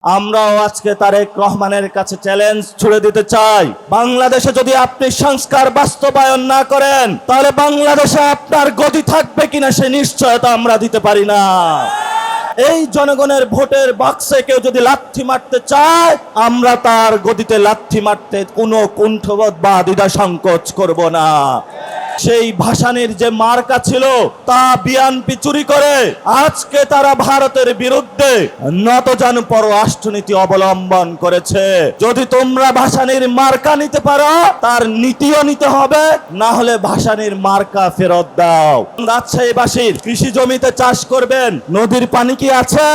আমরাও আজকে তারেক রহমানের কাছে চ্যালেঞ্জ ছুড়ে দিতে চাই, বাংলাদেশে যদি আপনি সংস্কার বাস্তবায়ন না করেন তাহলে বাংলাদেশে আপনার গতি থাকবে কিনা সে নিশ্চয়তা আমরা দিতে পারি না। এই জনগণের ভোটের বাক্সে কেউ যদি লাথি মারতে চায়, আমরা তার গদিতে লাথি মারতে কোনো কুণ্ঠবোধ বা দ্বিধা সংকোচ করব না। সেই ভাসানির যে মার্কা ছিল তা বিএনপি চুরি করে আজকে তারা ভারতের বিরুদ্ধে নতজানু পররাষ্ট্রনীতি অবলম্বন করেছে। যদি তোমরা ভাসানির মার্কা নিতে পারো তার নীতিও নিতে হবে, না হলে ভাসানির মার্কা ফেরত দাও। রাজশাহীবাসীর কৃষি জমিতে চাষ করবেন, নদীর পানি কি আছে?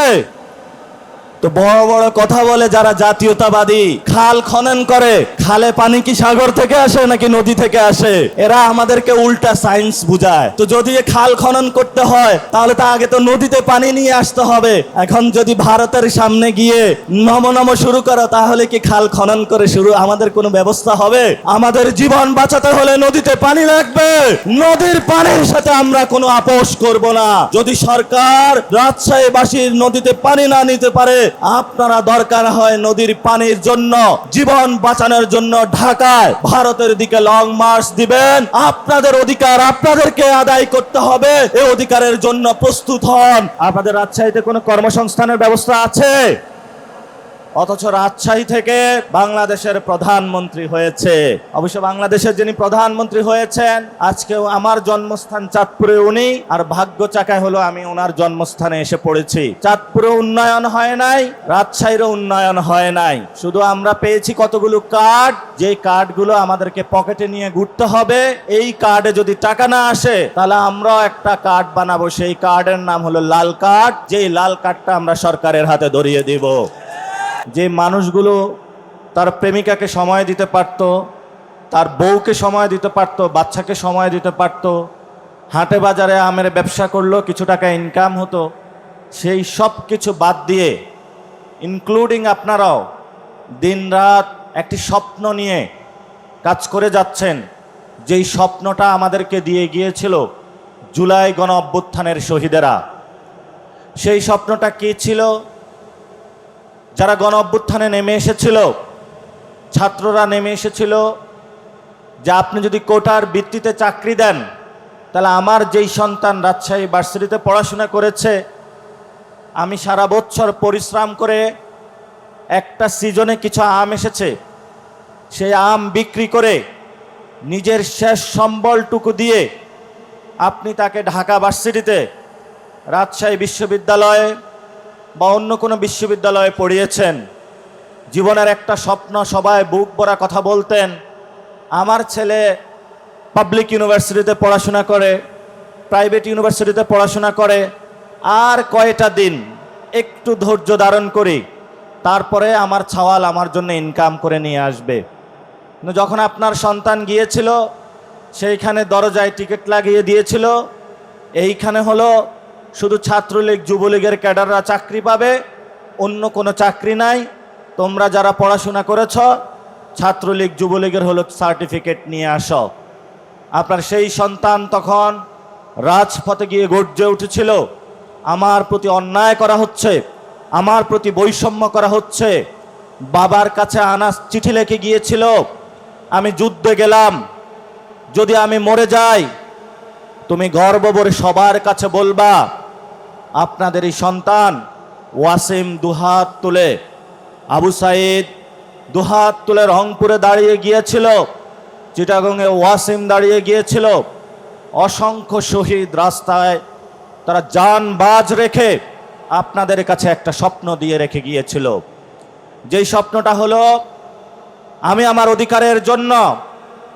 তো বড় বড় কথা বলে যারা জাতীয়তাবাদী, খাল খনন করে, খালে পানি কি সাগর থেকে আসে নাকি নদী থেকে আসে? এরা আমাদেরকে উল্টা সায়েন্স বুঝায়। তো যদি খাল খনন করতে হয় তাহলে তা আগে তো নদীতে পানি নিয়ে আসতে হবে। এখন যদি ভারতের সামনে গিয়ে নম শুরু করো তাহলে কি খাল খনন করে আমাদের কোনো ব্যবস্থা হবে? আমাদের জীবন বাঁচাতে হলে নদীতে পানি লাগবে, নদীর পানির সাথে আমরা কোনো আপোষ করব না। যদি সরকার রাজশাহীবাসীর নদীতে পানি না নিতে পারে, আপনারা দরকার হয় নদীর পানির জন্য, জীবন বাঁচানোর জন্য ঢাকায় ভারতের দিকে লং মার্চ দিবেন। আপনাদের অধিকার আপনাদেরকে আদায় করতে হবে, এই অধিকারের জন্য প্রস্তুত হন। আপনাদের রাজশাহীতে কোনো কর্মসংস্থানের ব্যবস্থা আছে? অথচ রাজশাহী থেকে বাংলাদেশের প্রধানমন্ত্রী হয়েছে। অবশ্য বাংলাদেশের যিনি প্রধানমন্ত্রী হয়েছেন, আজকেও আমার জন্মস্থান চাঁদপুরে উনি, আর ভাগ্য চাকায় হলো আমি ওনার জন্মস্থানে এসে পড়েছি। চাঁদপুরে উন্নয়ন হয় নাই, রাজশাহীরও উন্নয়ন হয় নাই। শুধু আমরা পেয়েছি কতগুলো কার্ড, যে কার্ডগুলো আমাদেরকে পকেটে নিয়ে ঘুরতে হবে। এই কার্ডে যদি টাকা না আসে তাহলে আমরাও একটা কার্ড বানাবো, সেই কার্ডের নাম হলো লাল কার্ড। যেই লাল কার্ডটা আমরা সরকারের হাতে ধরিয়ে দিব। যে মানুষগুলো তার প্রেমিকাকে সময় দিতে পারত, তার বউকে সময় দিতে পারত, বাচ্চাকে সময় দিতে পারত, হাটে বাজারে আমের ব্যবসা করলো, কিছু টাকা ইনকাম হতো, সেই সব কিছু বাদ দিয়ে ইনক্লুডিং আপনারাও দিনরাত একটি স্বপ্ন নিয়ে কাজ করে যাচ্ছেন। যেই স্বপ্নটা আমাদেরকে দিয়ে গিয়েছিল জুলাই গণ অভ্যুত্থানের শহীদেরা। সেই স্বপ্নটা কি ছিল? যারা গণ অভ্যুত্থানে নেমে এসেছিল, ছাত্ররা নেমে এসেছিল যে আপনি যদি কোটার ভিত্তিতে চাকরি দেন তাহলে আমার যেই সন্তান রাজশাহী ভার্সিটিতে পড়াশোনা করেছে, আমি সারা বছর পরিশ্রম করে একটা সিজনে কিছু আম এসেছে, সেই আম বিক্রি করে নিজের শেষ সম্বলটুকু দিয়ে আপনি তাকে ঢাকা ভার্সিটিতে, রাজশাহী বিশ্ববিদ্যালয়ে বা অন্য কোনো বিশ্ববিদ্যালয়ে পড়িয়েছেন। জীবনের একটা স্বপ্ন, সবাই বুক ভরা কথা বলতেন, আমার ছেলে পাবলিক ইউনিভার্সিটিতে পড়াশোনা করে, প্রাইভেট ইউনিভার্সিটিতে পড়াশোনা করে, আর কয়টা দিন একটু ধৈর্য ধারণ করি, তারপরে আমার ছাওয়াল আমার জন্য ইনকাম করে নিয়ে আসবে। কিন্তু যখন আপনার সন্তান গিয়েছিল, সেইখানে দরজায় টিকিট লাগিয়ে দিয়েছিল, এইখানে হলো শুধু ছাত্রলীগ যুবলীগের ক্যাডাররা চাকরি পাবে, অন্য কোনো চাকরি নাই। তোমরা যারা পড়াশোনা করেছ ছাত্রলীগ যুবলীগের হলো সার্টিফিকেট নিয়ে আসো। আপনার সেই সন্তান তখন রাজপথে গিয়ে গর্জে উঠেছিল, আমার প্রতি অন্যায় করা হচ্ছে, আমার প্রতি বৈষম্য করা হচ্ছে। বাবার কাছে আনাস চিঠি লিখে গিয়েছিল, আমি যুদ্ধে গেলাম, যদি আমি মরে যাই তুমি গর্ব ভরে সবার কাছে বলবা আপনাদের এই সন্তান ওয়াসিম দুহাত তুলে, আবু সাইদ দুহাত তুলে রংপুরে দাঁড়িয়ে গিয়েছিল, চিটাগংয়ে ওয়াসিম দাঁড়িয়ে গিয়েছিল। অসংখ্য শহীদ রাস্তায় তারা জান বাজ রেখে আপনাদের কাছে একটা স্বপ্ন দিয়ে রেখে গিয়েছিল। যেই স্বপ্নটা হলো আমি আমার অধিকারের জন্য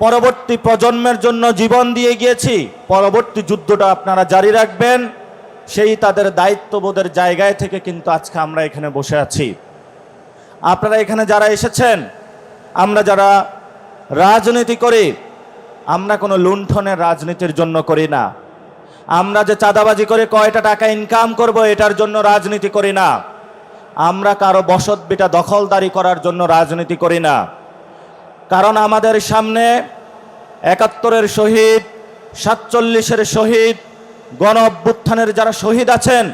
পরবর্তী প্রজন্মের জন্য জীবন দিয়ে গিয়েছি, পরবর্তী যুদ্ধটা আপনারা জারি রাখবেন। সেই তাদের দায়িত্ববোধের জায়গায় থেকে কিন্তু আজকে আমরা এখানে বসে আছি। আপনারা এখানে যারা এসেছেন, আমরা যারা রাজনীতি করি, আমরা কোনো লুণ্ঠনের রাজনীতির জন্য করি না। আমরা যে চাঁদাবাজি করে কয়টা টাকা ইনকাম করব এটার জন্য রাজনীতি করি না। আমরা কারো বসতভিটা দখলদারি করার জন্য রাজনীতি করি না। কারণ আমাদের সামনে ৭১-এর শহীদ, ৪৭-এর শহীদ, গণ অভ্যুত্থানের যারা শহীদ আছেন,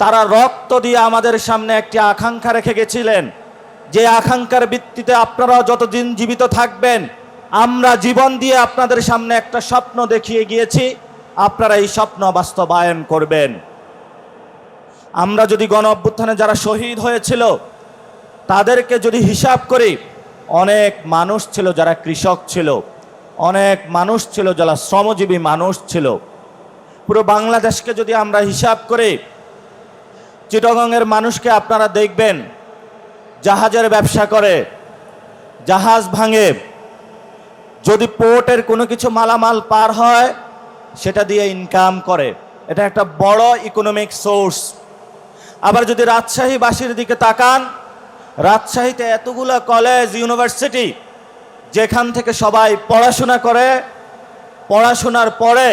তারা রক্ত দিয়ে আমাদের সামনে একটি আকাঙ্ক্ষা রেখে গেছিলেন, যে আকাঙ্ক্ষার ভিত্তিতে আপনারা যতদিন জীবিত থাকবেন আমরা জীবন দিয়ে আপনাদের সামনে একটা স্বপ্ন দেখিয়ে গিয়েছি, আপনারা এই স্বপ্ন বাস্তবায়ন করবেন। আমরা যদি গণ অভ্যুত্থানে যারা শহীদ হয়েছিল তাদেরকে যদি হিসাব করি, অনেক মানুষ ছিল যারা কৃষক ছিল, অনেক মানুষ ছিল যারা শ্রমজীবী মানুষ ছিল। পুরো বাংলাদেশকে যদি আমরা হিসাব করি, চিটাগংয়ের মানুষকে আপনারা দেখবেন জাহাজের ব্যবসা করে, জাহাজ ভাঙে, যদি পোর্টের কোনো কিছু মালামাল পার হয় সেটা দিয়ে ইনকাম করে, এটা একটা বড় ইকোনমিক সোর্স। আবার যদি রাজশাহীবাসীর দিকে তাকান, রাজশাহীতে এতগুলো কলেজ ইউনিভার্সিটি যেখান থেকে সবাই পড়াশোনা করে, পড়াশোনার পরে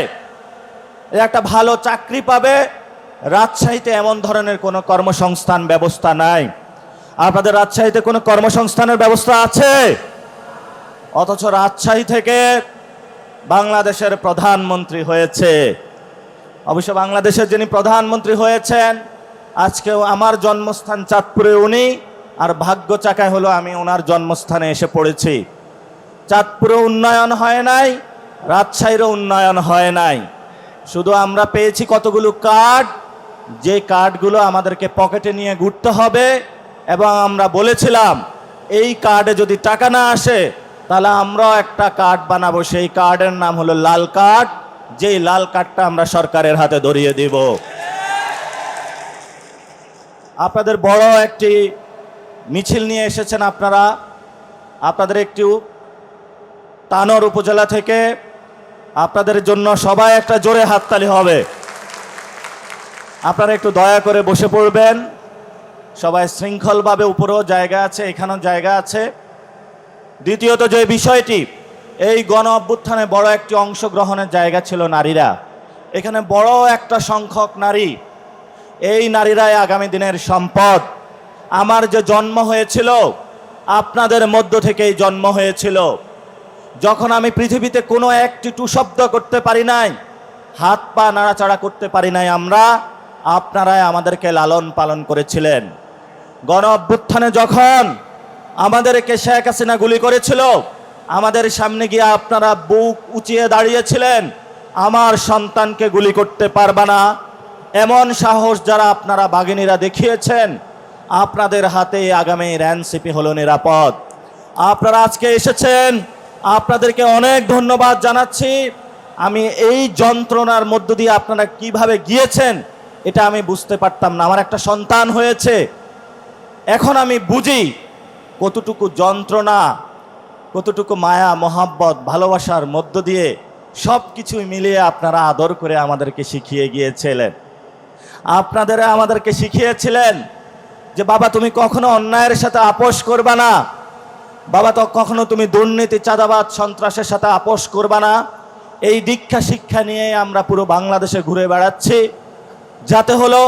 একটা ভালো চাকরি পাবে। রাজশাহীতে এমন ধরনের কোনো কর্মসংস্থান ব্যবস্থা নাই। আপনাদের রাজশাহীতে কোনো কর্মসংস্থানের ব্যবস্থা আছে? অথচ রাজশাহী থেকে বাংলাদেশের প্রধানমন্ত্রী হয়েছে। অবশ্য বাংলাদেশের যিনি প্রধানমন্ত্রী হয়েছেন, আজকেও আমার জন্মস্থান চাঁদপুরে উনি, আর ভাগ্য চাকায় হলো আমি ওনার জন্মস্থানে এসে পড়েছি। চাঁদপুরে উন্নয়ন হয় নাই, রাজশাহীরও উন্নয়ন হয় নাই। শুধু আমরা পেয়েছি কতগুলো কার্ড, যে কার্ডগুলো আমাদেরকে পকেটে নিয়ে ঘুরতে হবে, এবং আমরা বলেছিলাম এই কার্ডে যদি টাকা না আসে তাহলে আমরাও একটা কার্ড বানাবো, সেই কার্ডের নাম হলো লাল কার্ড, যেই লাল কার্ডটা আমরা সরকারের হাতে ধরিয়ে দিব। আপনাদের বড় একটি মিছিল নিয়ে এসেছেন আপনারা, আপনাদের একটু তানোর উপজেলা থেকে, আপনাদের জন্য সবাই একটা জোরে হাততালি হবে। আপনারা একটু দয়া করে বসে পড়বেন, সবাই শৃঙ্খলভাবে, উপরেও জায়গা আছে, এখানেও জায়গা আছে। দ্বিতীয়ত যে বিষয়টি, এই গণ অভ্যুত্থানে বড় একটি অংশগ্রহণের জায়গা ছিল নারীরা। এখানে বড় একটা সংখ্যক নারী, এই নারীরাই আগামী দিনের সম্পদ। আমার যে জন্ম হয়েছিল আপনাদের মধ্য থেকেই জন্ম হয়েছিল। যখন আমি পৃথিবীতে কোনো একটি টু শব্দ করতে পারি নাই, হাত পা নাড়াচাড়া করতে পারি নাই, আপনারাই আমাদেরকে লালন পালন করেছিলেন। গণ অভ্যুত্থানে যখন আমাদেরকে শেখ হাসিনা গুলি করেছিল, আমাদের সামনে গিয়ে আপনারা বুক উঁচিয়ে দাঁড়িয়েছিলেন, আমার সন্তানকে গুলি করতে পারবা না, এমন সাহস যারা আপনারা বাঘিনীরা দেখিয়েছেন, আপনাদের হাতে আগামীর এনসিপি হলো নিরাপদ। আপনারা আজকে এসেছেন, আপনাদেরকে অনেক ধন্যবাদ জানাচ্ছি। আমি এই যন্ত্রণার মধ্য দিয়ে আপনারা কিভাবে গিয়েছেন এটা আমি বুঝতে পারতাম না। আমার একটা সন্তান হয়েছে, এখন আমি বুঝি কতটুকু যন্ত্রণা, কতটুকু মায়া, মোহাব্বত, ভালোবাসার মধ্য দিয়ে সব কিছু মিলিয়ে আপনারা আদর করে আমাদেরকে শিখিয়ে গিয়েছিলেন। আপনারা আমাদেরকে শিখিয়েছিলেন যে বাবা তুমি কখনো অন্যায়ের সাথে আপোষ করবা না, বাবা তো কখনো তুমি দুর্নীতি, চাঁদাবাদ, সন্ত্রাসের সাথে আপোষ করবা না। এই দীক্ষা শিক্ষা নিয়ে আমরা পুরো বাংলাদেশে ঘুরে বেড়াচ্ছি, যাতে হলো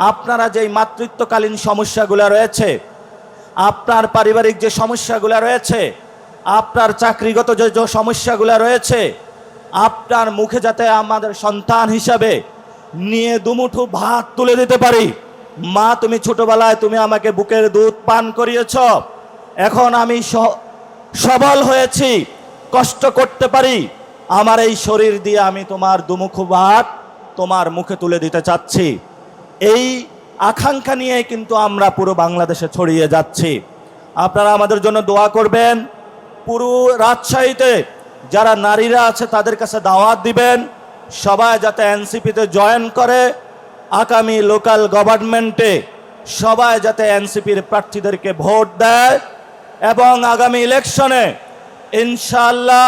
আপনারা যেই মাতৃত্বকালীন সমস্যাগুলো রয়েছে, আপনার পারিবারিক যে সমস্যাগুলো রয়েছে, আপনার চাকরিগত যে সমস্যাগুলো রয়েছে, আপনার মুখে যাতে আমাদের সন্তান হিসাবে নিয়ে দুমুঠো ভাত তুলে দিতে পারি। মা তুমি ছোটবেলায় তুমি আমাকে বুকের দুধ পান করিয়েছ, এখন আমি সবল হয়েছি, কষ্ট করতে পারি, আমার এই শরীর দিয়ে আমি তোমার দুমুখো ভাত তোমার মুখে তুলে দিতে চাচ্ছি। এই আকাঙ্ক্ষা নিয়ে কিন্তু আমরা পুরো বাংলাদেশে ছড়িয়ে যাচ্ছি। আপনারা আমাদের জন্য দোয়া করবেন। পুরো রাজশাহীতে যারা নারীরা আছে তাদের কাছে দাওয়াত দিবেন, সবাই যাতে এনসিপিতে জয়েন করে, আগামী লোকাল গভর্নমেন্টে সবাই যাতে এনসিপির প্রার্থীদেরকে ভোট দেয়, এবং আগামী ইলেকশনে ইনশাআল্লাহ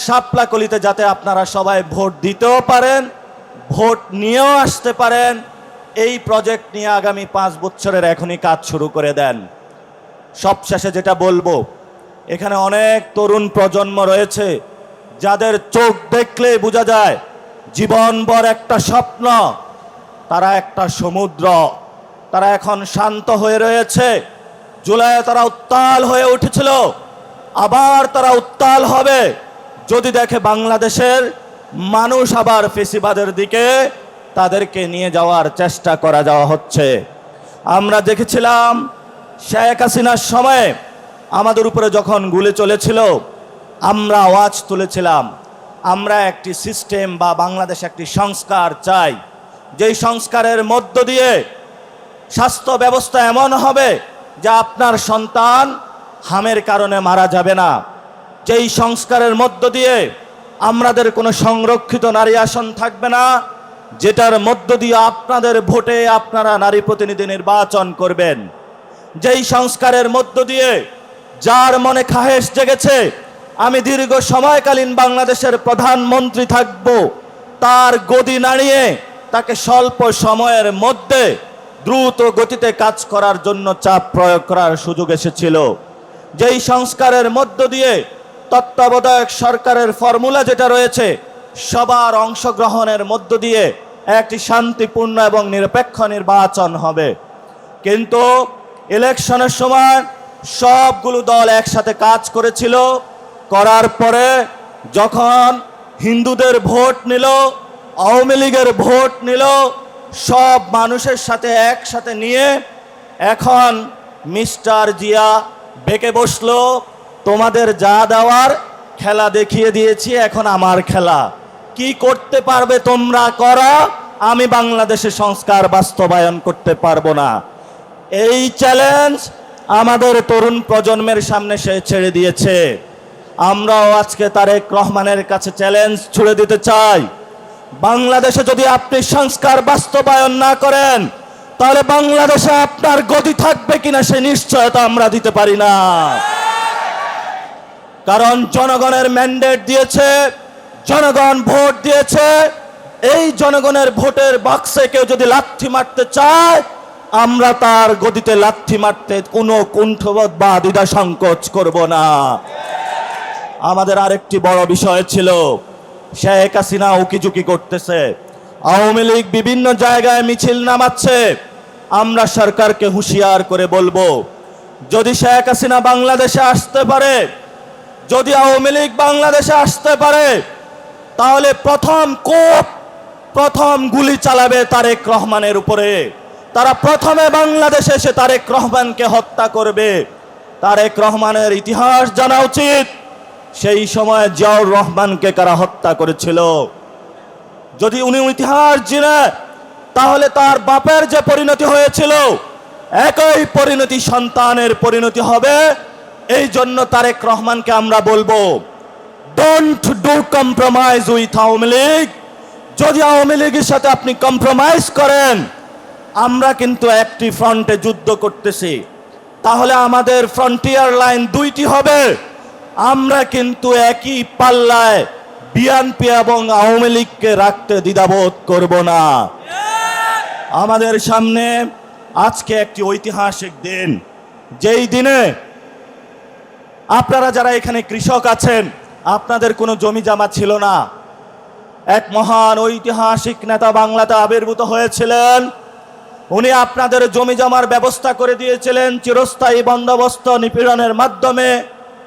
শাপলাকলিতে যাতে আপনারা সবাই ভোট দিতেও পারেন, ভোট নিয়েও আসতে পারেন। এই প্রজেক্ট নিয়ে আগামী 5 বছরের এখনই কাজ শুরু করে দেন। সবশেষে যেটা বলবো, এখানে অনেক তরুণ প্রজন্ম রয়েছে যাদের চোখ দেখলে বোঝা যায় জীবনভর একটা স্বপ্ন, তারা একটা সমুদ্র, তারা এখন শান্ত হয়ে রয়েছে। জুলাইয়ে তারা উত্তাল হয়ে উঠেছিল, আবার তারা উত্তাল হবে যদি দেখে বাংলাদেশের মানুষ আবার ফেসিবাদের দিকে তাদেরকে নিয়ে যাওয়ার চেষ্টা যাওয়া হচ্ছে। আমরা দেখেছিলাম শেখ হাসিনার সময়ে আমাদের উপরে যখন গুলি চলেছিল, আমরা আওয়াজ তুলেছিলাম, আমরা একটি সিস্টেম বা বাংলাদেশ একটি সংস্কার চাই, যেই সংস্কারের মধ্য দিয়ে স্বাস্থ্য ব্যবস্থা এমন হবে যে আপনার সন্তান হামের কারণে মারা যাবে না, যেই সংস্কারের মধ্য দিয়ে আমাদের কোনো সংরক্ষিত নারী আসন থাকবে না, যেটার মধ্য দিয়ে আপনাদের ভোটে আপনারা নারী প্রতিনিধি নির্বাচন করবেন, যেই সংস্কারের মধ্য দিয়ে যার মনে খাহেশ জেগেছে আমি দীর্ঘ সময়কালীন বাংলাদেশের প্রধানমন্ত্রী থাকব, তার গদি নাড়িয়ে তাকে স্বল্প সময়ের মধ্যে দ্রুত গতিতে কাজ করার জন্য চাপ প্রয়োগ করার সুযোগ এসেছিল, যেই সংস্কারের মধ্য দিয়ে তত্ত্বাবধায়ক সরকারের ফর্মুলা যেটা রয়েছে সবার অংশগ্রহণের মধ্য দিয়ে একটি শান্তিপূর্ণ এবং নিরপেক্ষ নির্বাচন হবে। কিন্তু ইলেকশনের সময় সবগুলো দল একসাথে কাজ করেছিল, করার পরে যখন হিন্দুদের ভোট নিল, আওয়ামী লীগের ভোট নিল, সব মানুষের সাথে একসাথে নিয়ে এখন মিস্টার জিয়া বেঁকে বসলো, তোমাদের যা দেওয়ার খেলা দেখিয়ে দিয়েছি, এখন আমার খেলা, কি করতে পারবে তোমরা করো, আমি বাংলাদেশে সংস্কার বাস্তবায়ন করতে পারবো না। এই চ্যালেঞ্জ আমাদের তরুণ প্রজন্মের সামনে সে ছেড়ে দিয়েছে। আমরাও আজকে তারেক রহমানের কাছে চ্যালেঞ্জ ছুড়ে দিতে চাই, বাংলাদেশে যদি আপনি সংস্কার বাস্তবায়ন না করেন তাহলে বাংলাদেশে আপনার গদি থাকবে কিনা সে নিশ্চয়তা আমরা দিতে পারি না। কারণ জনগণের ম্যান্ডেট দিয়েছে, জনগণ ভোট দিয়েছে, এই জনগণের ভোটের বাক্সে কেউ যদি লাথি মারতে চায় আমরা তার গদিতে লাথি মারতে কোনো কুণ্ঠবোধ বা দ্বিধা সংকোচ করব না। আমাদের আরেকটি বড় বিষয় ছিল, শেখ হাসিনা উকিঝুঁকি করতেছে, আওয়ামী লীগ বিভিন্ন জায়গায় মিছিল নামাচ্ছে, আমরা সরকারকে হুঁশিয়ার করে বলবো যদি শেখ হাসিনা বাংলাদেশে আসতে পারে, যদি আওয়ামী লীগ বাংলাদেশে আসতে পারে তাহলে প্রথম গুলি চালাবে তারেক রহমানের উপরে, তারা প্রথমে বাংলাদেশে এসে তারেক রহমানকে হত্যা করবে। তারেক রহমানের ইতিহাস জানা উচিত, সেই সময় জিয়াউর রহমানকে কারা হত্যা করেছিল। যদি উনি ইতিহাস জানে তাহলে তার বাপের যে পরিণতি হয়েছিল একই পরিণতি সন্তানের পরিণতি হবে। এই জন্য তারেক রহমানকে আমরা বলবো don't do compromise with Awami League. যদি আওয়ামী লীগের সাথে আপনি কম্প্রোমাইজ করেন, আমরা কিন্তু একটি ফ্রন্টে যুদ্ধ করতেছি, তাহলে আমাদের ফ্রন্টিয়ার লাইন দুইটি হবে, আমরা কিন্তু একই পাল্লায় বিএনপি এবং আওয়ামী লীগকে রাখতে দ্বিধাবোধ করব না। আমাদের সামনে আজকে একটি ঐতিহাসিক দিন, যেই দিনে আপনারা যারা এখানে কৃষক আছেন আপনাদের কোনো জমি জমা ছিল না, এক মহান ঐতিহাসিক নেতা বাংলাতে আবির্ভূত হয়েছিলেন, উনি আপনাদের জমি জমার ব্যবস্থা করে দিয়েছিলেন চিরস্থায়ী বন্দোবস্ত নিপীড়নের মাধ্যমে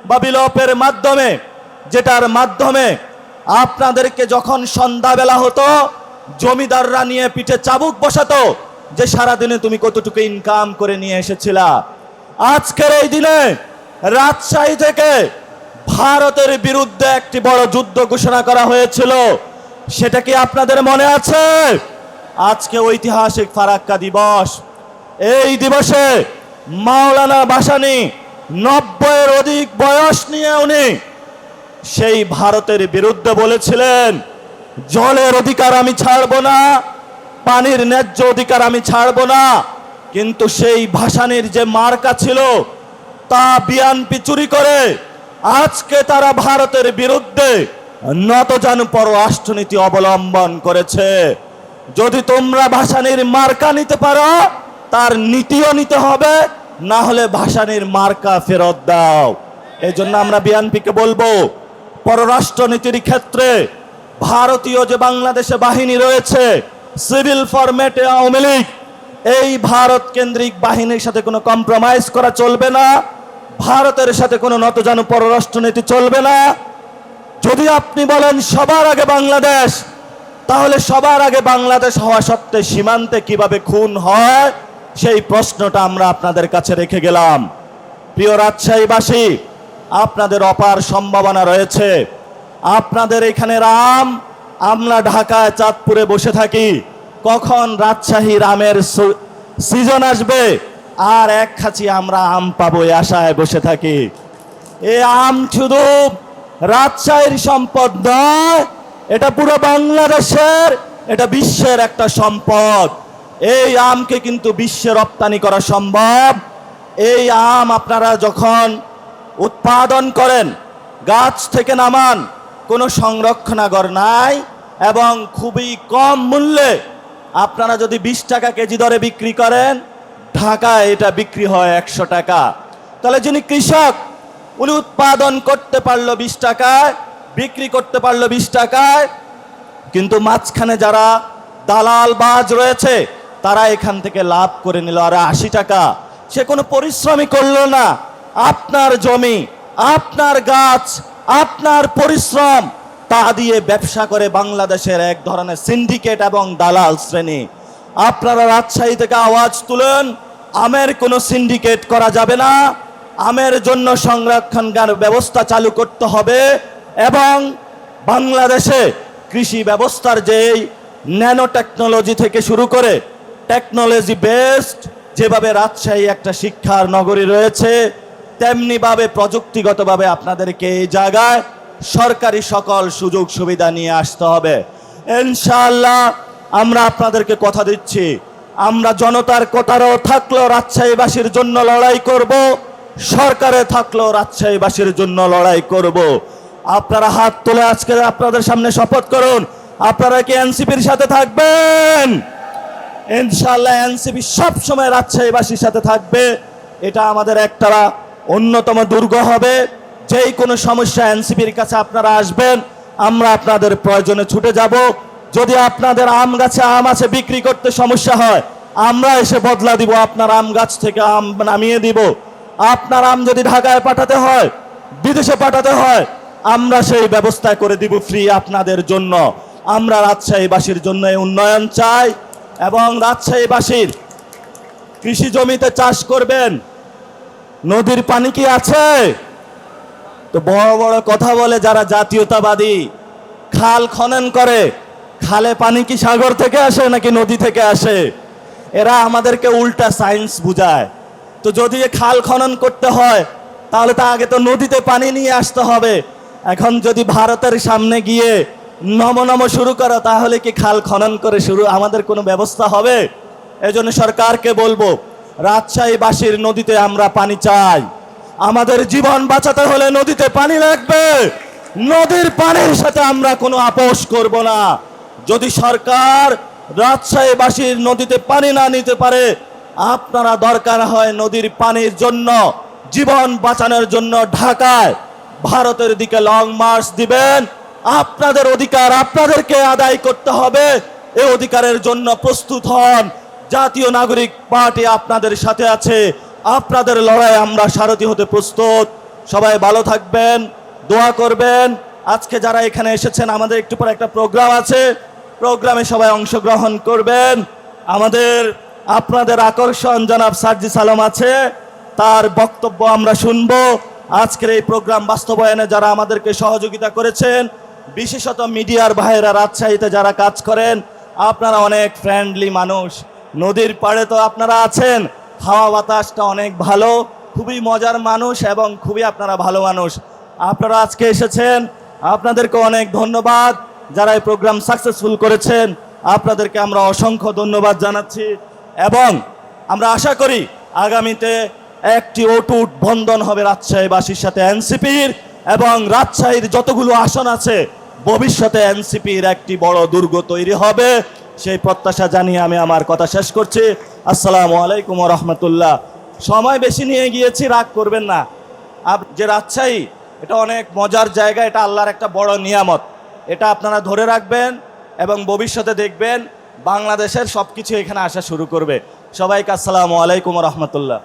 বা বিলোপের মাধ্যমে, যেটার মাধ্যমে আপনাদেরকে যখন সন্ধ্যাবেলা হতো জমিদাররা নিয়ে পিঠে চাবুক বসাতো যে সারাদিনে তুমি কতটুকু ইনকাম করে নিয়ে এসেছিলা। আজকের এই দিনে রাজশাহী থেকে ভারতের বিরুদ্ধে একটি বড় যুদ্ধ ঘোষণা করা হয়েছিল, সেটা কি আপনাদের মনে আছে? আজকে ঐতিহাসিক ফারাক্কা দিবস, এই দিবসে মাওলানা ভাসানী 90-এর অধিক বয়স নিয়ে উনি সেই ভারতের বিরুদ্ধে বলেছিলেন জলের অধিকার আমি ছাড়বো না, পানির ন্যায্য অধিকার আমি ছাড়বো না। কিন্তু সেই ভাসানীর যে মার্কা ছিল তা বিএনপি চুরি করে আজকে তারা ভারতের বিরুদ্ধে নতজানু পররাষ্ট্রনীতি অবলম্বন করেছে। যদি তোমরা ভাসানীর মার্কা নিতে পারো তার নীতিও নিতে হবে, না হলে ভাসানীর মার্কা ফেরত দাও। এই জন্য আমরা বিএনপিকে বলবো পররাষ্ট্রনীতির ক্ষেত্রে ভারতীয় যে বাংলাদেশে বাহিনী রয়েছে সিভিল ফরম্যাটে আওয়ামী লীগ, এই ভারত কেন্দ্রিক বাহিনীর সাথে কোনো কম্প্রোমাইজ করা চলবে না, ভারতের সাথে কোনো নতজানু পররাষ্ট্রনীতি চলবে না। যদি আপনি বলেন সবার আগে বাংলাদেশ, তাহলে সবার আগে বাংলাদেশ হওয়া সত্ত্বে সীমান্তে কিভাবে খুন হয় সেই প্রশ্নটা আমরা আপনাদের কাছে রেখে গেলাম। প্রিয় রাজশাহীবাসী, আপনাদের অপার সম্ভাবনা রয়েছে। আপনাদের এখানে রাম, আমরা ঢাকায় চাঁদপুরে বসে থাকি, কখন রাজশাহীর আমের সিজন আসবে আর এক খাঁচি আমরা আম পাবো এই আশায় বসে থাকি। এই আম শুধু রাজশাহীর সম্পদ নয়, এটা পুরো বাংলাদেশের, এটা বিশ্বের একটা সম্পদ। এই আমকে কিন্তু বিশ্বে রপ্তানি করা সম্ভব। এই আম আপনারা যখন উৎপাদন করেন, গাছ থেকে নামান, কোনো সংরক্ষণাগার নাই এবং খুবই কম মূল্যে আপনারা যদি 20 টাকা কেজি দরে বিক্রি করেন, ঢাকায় এটা বিক্রি হয় 100 টাকা। তাহলে যিনি কৃষক, উনি উৎপাদন করতে পারলো 20 টাকায়, বিক্রি করতে পারলো 20 টাকায়, কিন্তু মাঝখানে যারা দালাল বাজ রয়েছে তারা এখান থেকে লাভ করে নিল আর 80 টাকা। সে কোনো পরিশ্রমই করলো না। আপনার জমি, আপনার গাছ, আপনার পরিশ্রম, তা দিয়ে ব্যবসা করে বাংলাদেশের এক ধরনের সিন্ডিকেট এবং দালাল শ্রেণী। আপনারা রাজশাহী থেকে আওয়াজ তুলেন, আমের কোনো সিন্ডিকেট করা যাবে না, আমের জন্য সংরক্ষণের ব্যবস্থা চালু করতে হবে এবং বাংলাদেশে কৃষি ব্যবস্থার যেই ন্যানো টেকনোলজি থেকে শুরু করে টেকনোলজি বেসড, যেভাবে রাজশাহী একটা শিক্ষার নগরী রয়েছে, তেমনিভাবে প্রযুক্তিগতভাবে আপনাদেরকে এই জায়গায় সরকারি সকল সুযোগ সুবিধা নিয়ে আসতে হবে। ইনশাআল্লাহ আমরা আপনাদেরকে কথা দিচ্ছি, আমরা জনতার কোটারও থাকলেও রাজশাহীবাসীর জন্য লড়াই করব, সরকারে থাকলেও রাজশাহীবাসীর জন্য লড়াই করব। আপনারা হাত তুলে আজকে আপনাদের সামনে শপথ করুন, আপনারা কি এনসিপির সাথে থাকবেন? ইনশাআল্লাহ এনসিপি সবসময় রাজশাহীবাসীর সাথে থাকবে। এটা আমাদের একটা অন্যতম দুর্গ হবে। যেই কোনো সমস্যা এনসিপির কাছে আপনারা আসবেন, আমরা আপনাদের প্রয়োজনে ছুটে যাব। যদি আপনাদের আম গাছে আম আছে, বিক্রি করতে সমস্যা হয়, আমরা এসে বদলা দিব, আপনার আম গাছ থেকে আম নামিয়ে দিব। আপনার আম যদি ঢাকায় পাঠাতে হয়, বিদেশে পাঠাতে হয়, আমরা সেই ব্যবস্থা করে দিব ফ্রি আপনাদের জন্য। আমরা রাজশাহীবাসীর জন্য উন্নয়ন চাই এবং রাজশাহীবাসীর কৃষি জমিতে চাষ করবেন। নদীর পানি কি আছে? তো বড় বড় কথা বলে যারা জাতীয়তাবাদী, খাল খনন করে, খালে পানি কি সাগর থেকে আসে নাকি নদী থেকে আসে? এরা আমাদেরকে উল্টা সায়েন্স বুঝায়। তো যদি খাল খনন করতে হয় তাহলে তো আগে তো নদীতে পানি নিয়ে আসতে হবে। এখন যদি ভারতের সামনে গিয়ে নম শুরু করো, তাহলে কি খাল খনন করে শুরু আমাদের কোনো ব্যবস্থা হবে? এজন্য সরকারকে বলবো, রাজশাহীবাসীর নদীতে আমরা পানি চাই। আমাদের জীবন বাঁচাতে হলে নদীতে পানি লাগবে। নদীর পানির সাথে আমরা কোনো আপোষ করব না। যদি সরকার রাজশাহীবাসীর নদীতে পানি না নিতে পারে, আপনারা দরকার হয় নদীর পানির জন্য, জীবন বাঁচানোর জন্য ঢাকায় ভারতের দিকে লং মার্চ দিবেন। আপনাদের অধিকার আপনাদেরকে আদায় করতে হবে। এই অধিকারের জন্য প্রস্তুত হন। জাতীয় নাগরিক পার্টি আপনাদের সাথে আছে। আপনাদের লড়াই আমরা সারথি হতে প্রস্তুত। সবাই ভালো থাকবেন, দোয়া করবেন। আজকে যারা এখানে এসেছেন, আমাদের একটু পরে একটা প্রোগ্রাম আছে, প্রোগ্রামে সবাই অংশগ্রহণ করবেন। আমাদের আপনাদের আকর্ষণ জনাব সার্জিস আলম আছে, তার বক্তব্য আমরা শুনবো। আজকের এই প্রোগ্রাম বাস্তবায়নে যারা আমাদেরকে সহযোগিতা করেছেন, বিশেষত মিডিয়ার ভাইয়েরা, রাজশাহীতে যারা কাজ করেন, আপনারা অনেক ফ্রেন্ডলি মানুষ। নদীর পাড়ে তো আপনারা আছেন, হাওয়া বাতাসটা অনেক ভালো, খুবই মজার মানুষ এবং খুবই আপনারা ভালো মানুষ। আপনারা আজকে এসেছেন, আপনাদেরকে অনেক ধন্যবাদ। যারা এই প্রোগ্রাম সাকসেসফুল করেছেন, আপনাদেরকে আমরা অসংখ্য ধন্যবাদ জানাচ্ছি এবং আমরা আশা করি আগামীতে একটি অটুট বন্ধন হবে রাজশাহীবাসীর সাথে এনসিপির, এবং রাজশাহীর যতগুলো আসন আছে ভবিষ্যতে এনসিপির একটি বড় দুর্গ তৈরি হবে। সেই প্রত্যাশা জানিয়ে আমি আমার কথা শেষ করছি। আসসালামু আলাইকুম ওয়া রাহমাতুল্লাহ। সময় বেশি নিয়ে গিয়েছি, রাগ করবেন না। যে রাজশাহী, এটা অনেক মজার জায়গা, এটা আল্লাহর একটা বড় নিয়ামত। এটা আপনারা ধরে রাখবেন এবং ভবিষ্যতে দেখবেন বাংলাদেশের সব কিছু এখানে আসা শুরু করবে। সবাইকে আসসালামু আলাইকুম ওয়া রাহমাতুল্লাহ।